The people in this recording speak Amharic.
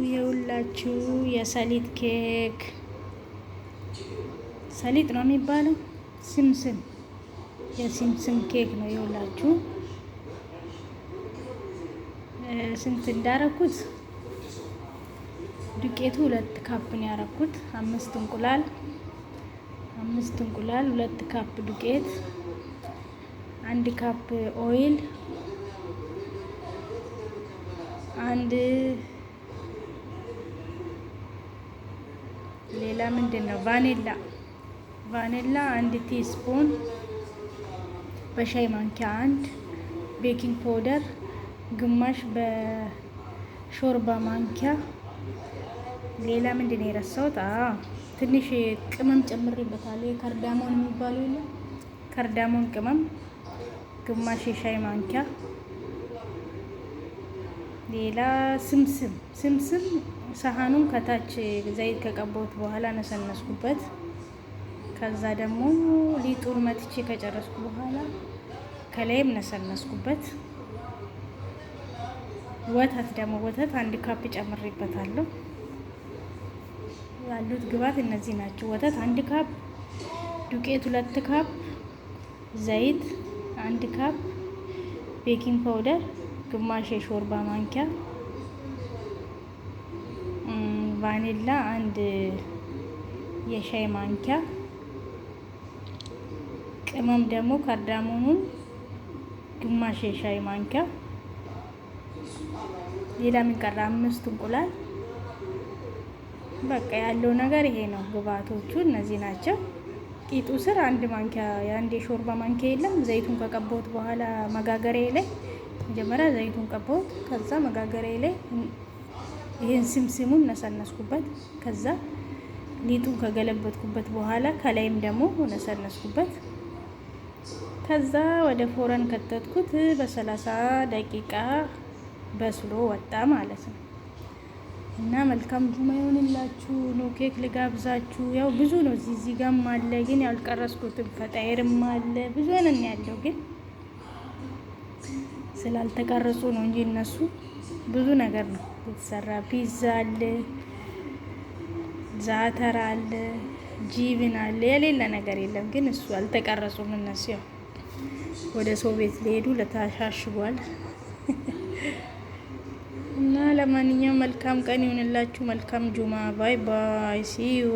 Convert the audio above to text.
የሁላችሁ የሰሊጥ ኬክ ሰሊጥ ነው የሚባለው። ስምስም የስምስም ኬክ ነው የሁላችሁ። ስንት እንዳረኩት ዱቄቱ 2 ካፕ ነው ያረኩት። 5 እንቁላል 2 ካፕ ዱቄት፣ 1 ካፕ ኦይል፣ ሌላ ምንድን ነው ቫኒላ 1 ቲስፑን በሻይ ማንኪያ 1፣ ቤኪንግ ፓውደር ግማሽ በሾርባ ማንኪያ። ሌላ ምንድን ነው የረሳሁት? ትንሽ ቅመም ጨምሬበታለሁ። ከርዳሞን የሚባለው የለ ከርዳሞን ቅመም ግማሽ የሻይ ማንኪያ። ሌላ ስምስም ሳህኑን ከታች ዘይት ከቀባሁት በኋላ ነሰነስኩበት። ከዛ ደግሞ ሊጡን መትቼ ከጨረስኩ በኋላ ከላይም ነሰነስኩበት። ወተት 1 ካፕ ጨምሬበታለሁ። ያሉት ግብአት እነዚህ ናቸው። ወተት 1 ካፕ፣ ዱቄት 2 ካፕ፣ ዘይት 1 ካፕ፣ ቤኪንግ ፓውደር ግማሽ የሾርባ ማንኪያ፣ ቫኒላ 1 የሻይ ማንኪያ፣ ቅመም ደግሞ ካርዳሞኑን ግማሽ የሻይ ማንኪያ። ሌላ ምን ቀረ? 5 እንቁላል። በቃ ያለው ነገር ይሄ ነው። ግብአቶቹ እነዚህ ናቸው። ቂጡ ስር 1 ማንኪያ የአንድ የሾርባ ማንኪያ የለም። ዘይቱን ከቀባሁት በኋላ መጋገሪያ ላይ መጀመሪያ ዘይቱን ቀባሁት። ከዛ መጋገሪያ ላይ ይሄን ስምስሙን ነሰነስኩበት። ከዛ ሊጡን ከገለበጥኩበት በኋላ ከላይም ደግሞ ነሰነስኩበት። ከዛ ወደ ፎረን ከተትኩት። በ30 ደቂቃ በስሎ ወጣ ማለት ነው። እና መልካም ጁማ ይሆንላችሁ። ነው ኬክ ልጋብዛችሁ። ያው ብዙ ነው እዚህ ጋርም አለ፣ ግን ያልቀረስኩትም ፈጣይርም አለ። ብዙ ነን ያለው፣ ግን ስላልተቀረጹ ነው እንጂ እነሱ ብዙ ነገር ነው የተሰራ። ፒዛ አለ፣ ዛተር አለ፣ ጂብን አለ፣ የሌለ ነገር የለም። ግን እሱ አልተቀረጹም። እነሱ ያው ወደ ሰው ቤት ሊሄዱ ለታሻሽጓል። እና ለማንኛውም መልካም ቀን ይሁንላችሁ። መልካም ጁማ። ባይ ባይ። ሲ ዩ